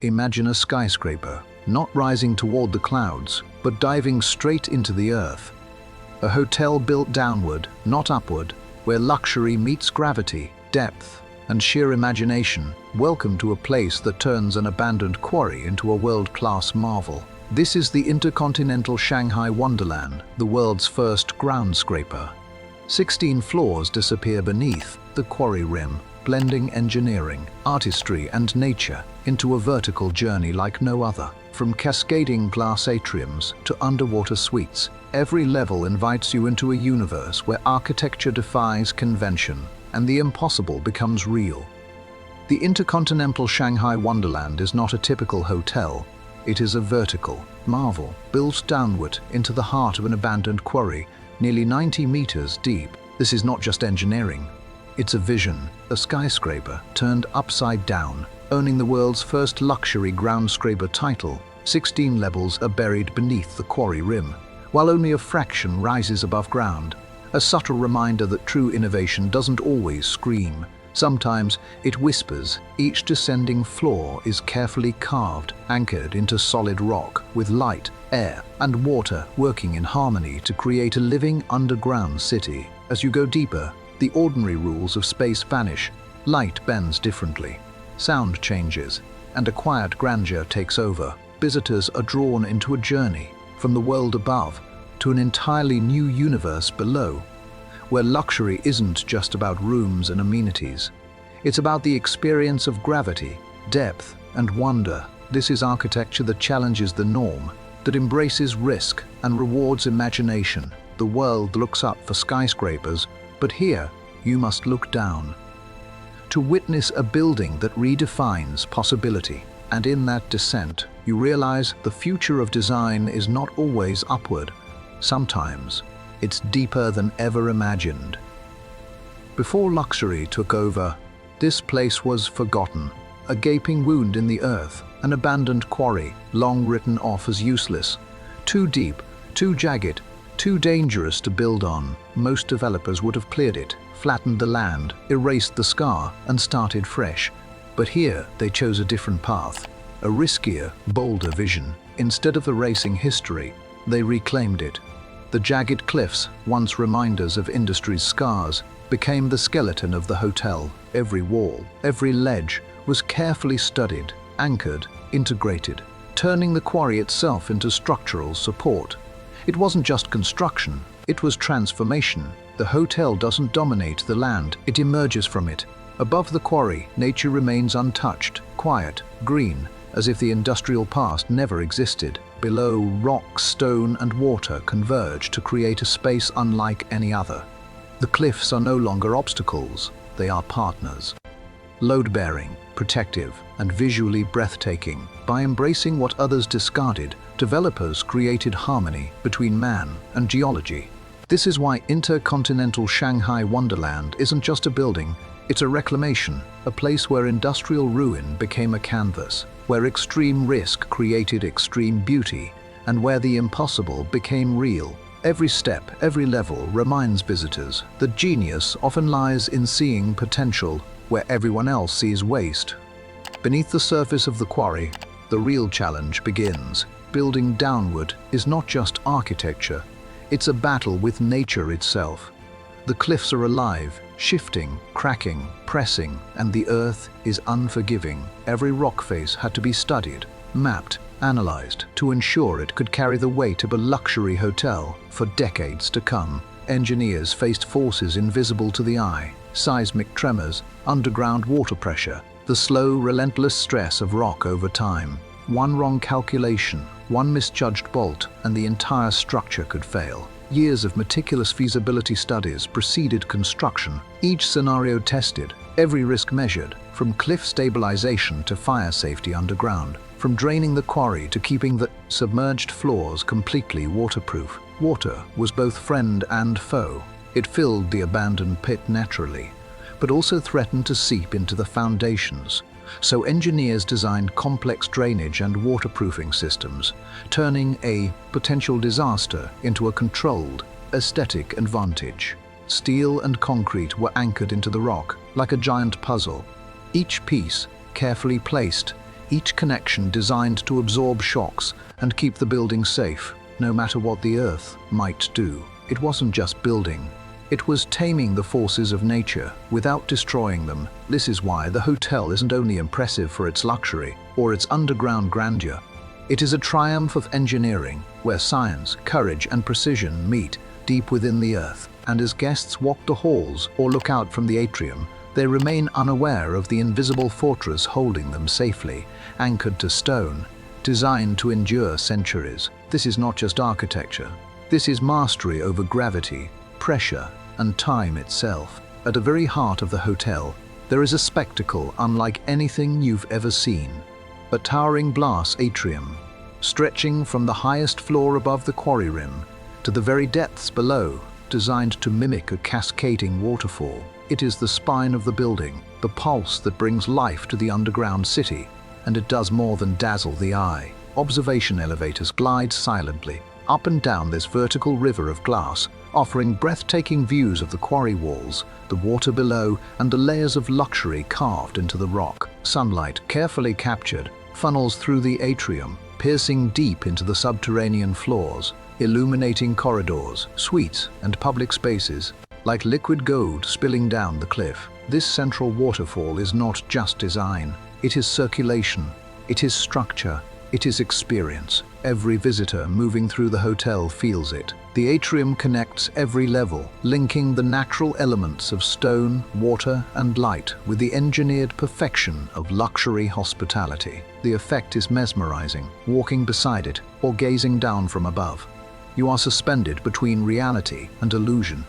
Imagine a skyscraper, not rising toward the clouds, but diving straight into the earth. A hotel built downward, not upward, where luxury meets gravity, depth, and sheer imagination. Welcome to a place that turns an abandoned quarry into a world-class marvel. This is the Intercontinental Shanghai Wonderland, the world's first ground scraper. 16 floors disappear beneath the quarry rim, blending engineering, artistry, and nature into a vertical journey like no other. From cascading glass atriums to underwater suites, every level invites you into a universe where architecture defies convention and the impossible becomes real. The Intercontinental Shanghai Wonderland is not a typical hotel. It is a vertical marvel built downward into the heart of an abandoned quarry, nearly 90 meters deep. This is not just engineering. It's a vision, a skyscraper turned upside down, owning the world's first luxury ground scraper title. 16 levels are buried beneath the quarry rim, while only a fraction rises above ground. A subtle reminder that true innovation doesn't always scream. Sometimes it whispers. Each descending floor is carefully carved, anchored into solid rock, with light, air, and water working in harmony to create a living underground city. As you go deeper, the ordinary rules of space vanish. Light bends differently, sound changes, and a quiet grandeur takes over. Visitors are drawn into a journey from the world above to an entirely new universe below, where luxury isn't just about rooms and amenities. It's about the experience of gravity, depth, and wonder. This is architecture that challenges the norm, that embraces risk and rewards imagination. The world looks up for skyscrapers, but here you must look down to witness a building that redefines possibility. And in that descent, you realize the future of design is not always upward. Sometimes it's deeper than ever imagined. Before luxury took over, this place was forgotten, a gaping wound in the earth, an abandoned quarry, long written off as useless. Too deep, too jagged, too dangerous to build on. Most developers would have cleared it, flattened the land, erased the scar, and started fresh. But here they chose a different path, a riskier, bolder vision. Instead of erasing history, they reclaimed it. The jagged cliffs, once reminders of industry's scars, became the skeleton of the hotel. Every wall, every ledge was carefully studied, anchored, integrated, turning the quarry itself into structural support. It wasn't just construction, it was transformation. The hotel doesn't dominate the land, it emerges from it. Above the quarry, nature remains untouched, quiet, green, as if the industrial past never existed. Below, rock, stone, and water converge to create a space unlike any other. The cliffs are no longer obstacles, they are partners. Load-bearing, protective, and visually breathtaking. By embracing what others discarded, developers created harmony between man and geology. This is why Intercontinental Shanghai Wonderland isn't just a building, it's a reclamation, a place where industrial ruin became a canvas, where extreme risk created extreme beauty, and where the impossible became real. Every step, every level reminds visitors that genius often lies in seeing potential where everyone else sees waste. Beneath the surface of the quarry, the real challenge begins. Building downward is not just architecture, it's a battle with nature itself. The cliffs are alive, shifting, cracking, pressing, and the earth is unforgiving. Every rock face had to be studied, mapped, analyzed to ensure it could carry the weight of a luxury hotel for decades to come. Engineers faced forces invisible to the eye, seismic tremors, underground water pressure, the slow, relentless stress of rock over time. One wrong calculation, one misjudged bolt, and the entire structure could fail. Years of meticulous feasibility studies preceded construction, each scenario tested, every risk measured, from cliff stabilization to fire safety underground, from draining the quarry to keeping the submerged floors completely waterproof. Water was both friend and foe. It filled the abandoned pit naturally, but also threatened to seep into the foundations. So engineers designed complex drainage and waterproofing systems, turning a potential disaster into a controlled, aesthetic advantage. Steel and concrete were anchored into the rock like a giant puzzle, each piece carefully placed each connection designed to absorb shocks and keep the building safe, no matter what the Earth might do. It wasn't just building. It was taming the forces of nature without destroying them. This is why the hotel isn't only impressive for its luxury or its underground grandeur. It is a triumph of engineering, where science, courage, and precision meet deep within the Earth. And as guests walk the halls or look out from the atrium, they remain unaware of the invisible fortress holding them safely, anchored to stone, designed to endure centuries. This is not just architecture. This is mastery over gravity, pressure, and time itself. At the very heart of the hotel, there is a spectacle unlike anything you've ever seen. A towering glass atrium, stretching from the highest floor above the quarry rim to the very depths below, designed to mimic a cascading waterfall. It is the spine of the building, the pulse that brings life to the underground city, and it does more than dazzle the eye. Observation elevators glide silently up and down this vertical river of glass, offering breathtaking views of the quarry walls, the water below, and the layers of luxury carved into the rock. Sunlight, carefully captured, funnels through the atrium, piercing deep into the subterranean floors, illuminating corridors, suites, and public spaces, like liquid gold spilling down the cliff. This central waterfall is not just design. It is circulation, it is structure, it is experience. Every visitor moving through the hotel feels it. The atrium connects every level, linking the natural elements of stone, water, and light with the engineered perfection of luxury hospitality. The effect is mesmerizing. Walking beside it or gazing down from above, you are suspended between reality and illusion.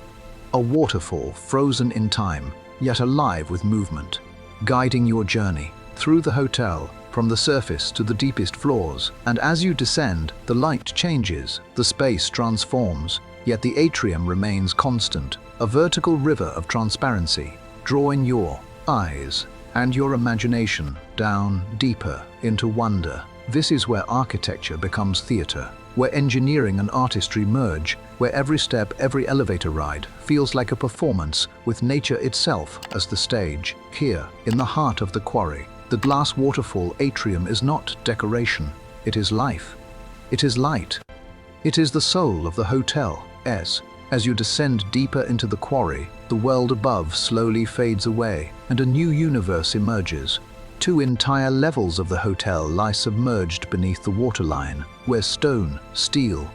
A waterfall frozen in time, yet alive with movement, guiding your journey through the hotel, from the surface to the deepest floors. And as you descend, the light changes, the space transforms, yet the atrium remains constant, a vertical river of transparency, drawing your eyes and your imagination down deeper into wonder. This is where architecture becomes theater, where engineering and artistry merge, where every step, every elevator ride feels like a performance with nature itself as the stage. Here, in the heart of the quarry, the glass waterfall atrium is not decoration, it is life. It is light. It is the soul of the hotel. As you descend deeper into the quarry, the world above slowly fades away and a new universe emerges. Two entire levels of the hotel lie submerged beneath the waterline, where stone, steel,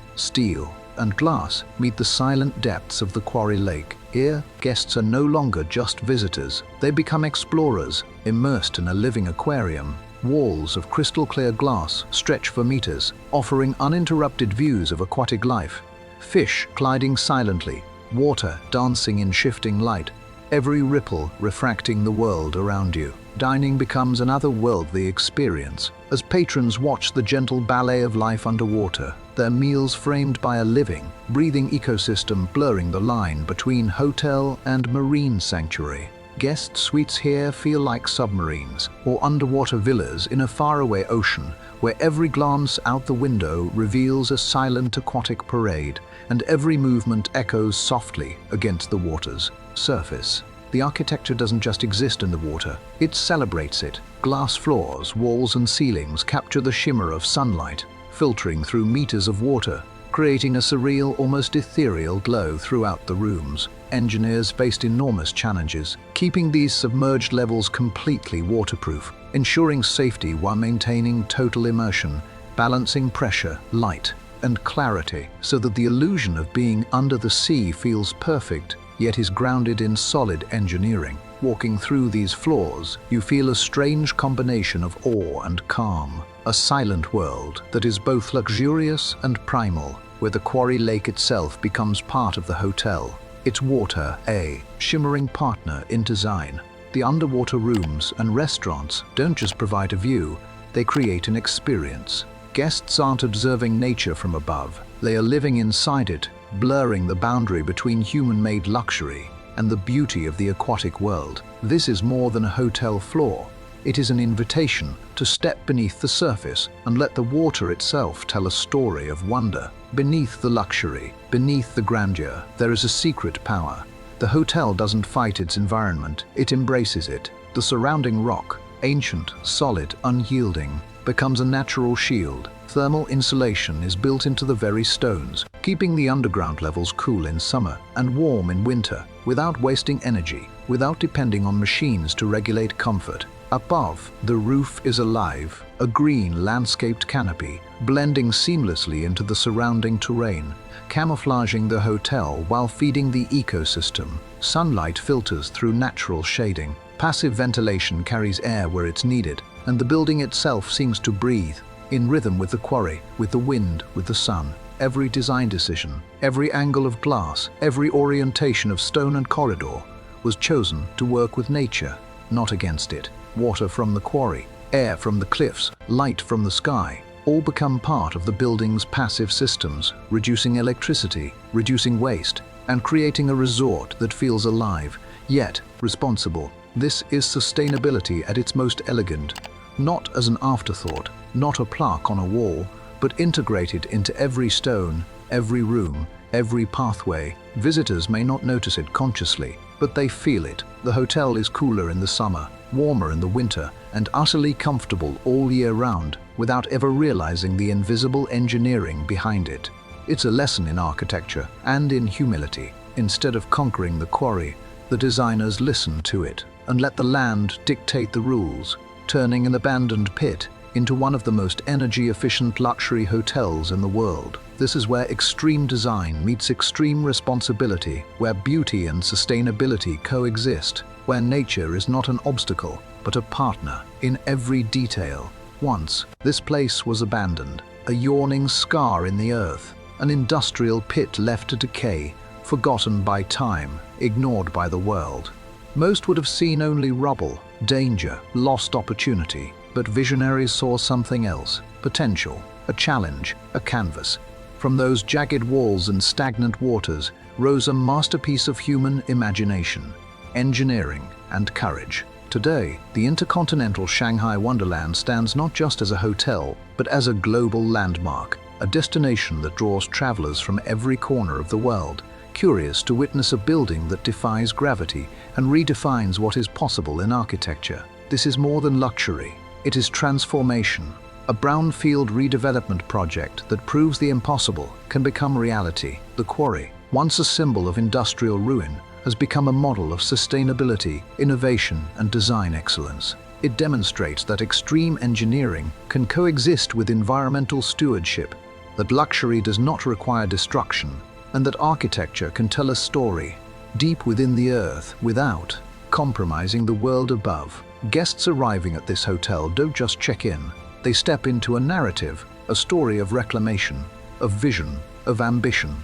and glass meet the silent depths of the quarry lake. Here, guests are no longer just visitors. They become explorers, immersed in a living aquarium. Walls of crystal-clear glass stretch for meters, offering uninterrupted views of aquatic life. Fish gliding silently, water dancing in shifting light, every ripple refracting the world around you. Dining becomes an otherworldly experience as patrons watch the gentle ballet of life underwater, their meals framed by a living, breathing ecosystem blurring the line between hotel and marine sanctuary. Guest suites here feel like submarines or underwater villas in a faraway ocean, where every glance out the window reveals a silent aquatic parade, and every movement echoes softly against the water's surface. The architecture doesn't just exist in the water, it celebrates it. Glass floors, walls, and ceilings capture the shimmer of sunlight, filtering through meters of water, creating a surreal, almost ethereal glow throughout the rooms. Engineers faced enormous challenges, keeping these submerged levels completely waterproof, ensuring safety while maintaining total immersion, balancing pressure, light, and clarity so that the illusion of being under the sea feels perfect, yet is grounded in solid engineering. Walking through these floors, you feel a strange combination of awe and calm, a silent world that is both luxurious and primal, where the quarry lake itself becomes part of the hotel, its water a shimmering partner in design. The underwater rooms and restaurants don't just provide a view, they create an experience. Guests aren't observing nature from above, they are living inside it, blurring the boundary between human-made luxury and the beauty of the aquatic world. This is more than a hotel floor. It is an invitation to step beneath the surface and let the water itself tell a story of wonder. Beneath the luxury, beneath the grandeur, there is a secret power. The hotel doesn't fight its environment, it embraces it. The surrounding rock, ancient, solid, unyielding, becomes a natural shield. Thermal insulation is built into the very stones, keeping the underground levels cool in summer and warm in winter, without wasting energy, without depending on machines to regulate comfort. Above, the roof is alive, a green landscaped canopy, blending seamlessly into the surrounding terrain, camouflaging the hotel while feeding the ecosystem. Sunlight filters through natural shading, passive ventilation carries air where it's needed, and the building itself seems to breathe, in rhythm with the quarry, with the wind, with the sun. Every design decision, every angle of glass, every orientation of stone and corridor was chosen to work with nature, not against it. Water from the quarry, air from the cliffs, light from the sky, all become part of the building's passive systems, reducing electricity, reducing waste, and creating a resort that feels alive, yet responsible. This is sustainability at its most elegant, not as an afterthought, not a plaque on a wall, but integrated into every stone, every room, every pathway. Visitors may not notice it consciously, but they feel it. The hotel is cooler in the summer, warmer in the winter, and utterly comfortable all year round, without ever realizing the invisible engineering behind it. It's a lesson in architecture and in humility. Instead of conquering the quarry, the designers listened to it and let the land dictate the rules, turning an abandoned pit into one of the most energy-efficient luxury hotels in the world. This is where extreme design meets extreme responsibility, where beauty and sustainability coexist, where nature is not an obstacle, but a partner in every detail. Once, this place was abandoned, a yawning scar in the earth, an industrial pit left to decay, forgotten by time, ignored by the world. Most would have seen only rubble, danger, lost opportunity, but visionaries saw something else: potential, a challenge, a canvas. From those jagged walls and stagnant waters rose a masterpiece of human imagination, engineering, and courage. Today, the intercontinental Shanghai Wonderland stands not just as a hotel, but as a global landmark, a destination that draws travelers from every corner of the world, curious to witness a building that defies gravity and redefines what is possible in architecture. This is more than luxury. It is transformation, a brownfield redevelopment project that proves the impossible can become reality. The Quarry, once a symbol of industrial ruin, has become a model of sustainability, innovation, and design excellence. It demonstrates that extreme engineering can coexist with environmental stewardship, that luxury does not require destruction, and that architecture can tell a story deep within the earth without compromising the world above. Guests arriving at this hotel don't just check in. They step into a narrative, a story of reclamation, of vision, of ambition.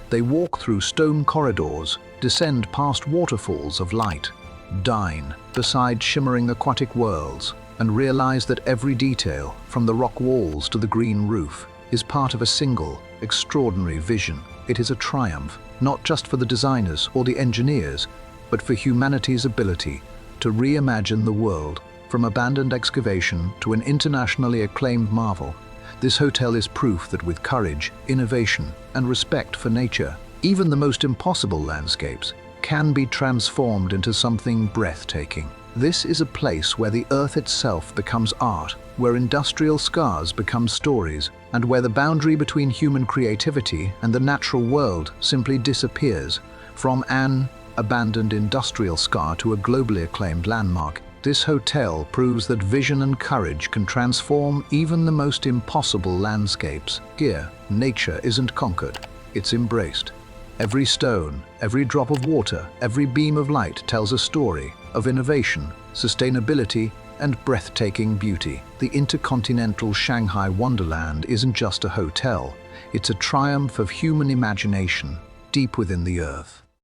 They walk through stone corridors, descend past waterfalls of light, dine beside shimmering aquatic worlds, and realize that every detail, from the rock walls to the green roof, is part of a single, extraordinary vision. It is a triumph, not just for the designers or the engineers, but for humanity's ability to reimagine the world. From abandoned excavation to an internationally acclaimed marvel, this hotel is proof that with courage, innovation, and respect for nature, even the most impossible landscapes can be transformed into something breathtaking. This is a place where the earth itself becomes art, where industrial scars become stories, and where the boundary between human creativity and the natural world simply disappears. From an abandoned industrial scar to a globally acclaimed landmark, this hotel proves that vision and courage can transform even the most impossible landscapes. Here, nature isn't conquered, it's embraced. Every stone, every drop of water, every beam of light tells a story of innovation, sustainability, and breathtaking beauty. The intercontinental Shanghai Wonderland isn't just a hotel, it's a triumph of human imagination deep within the earth.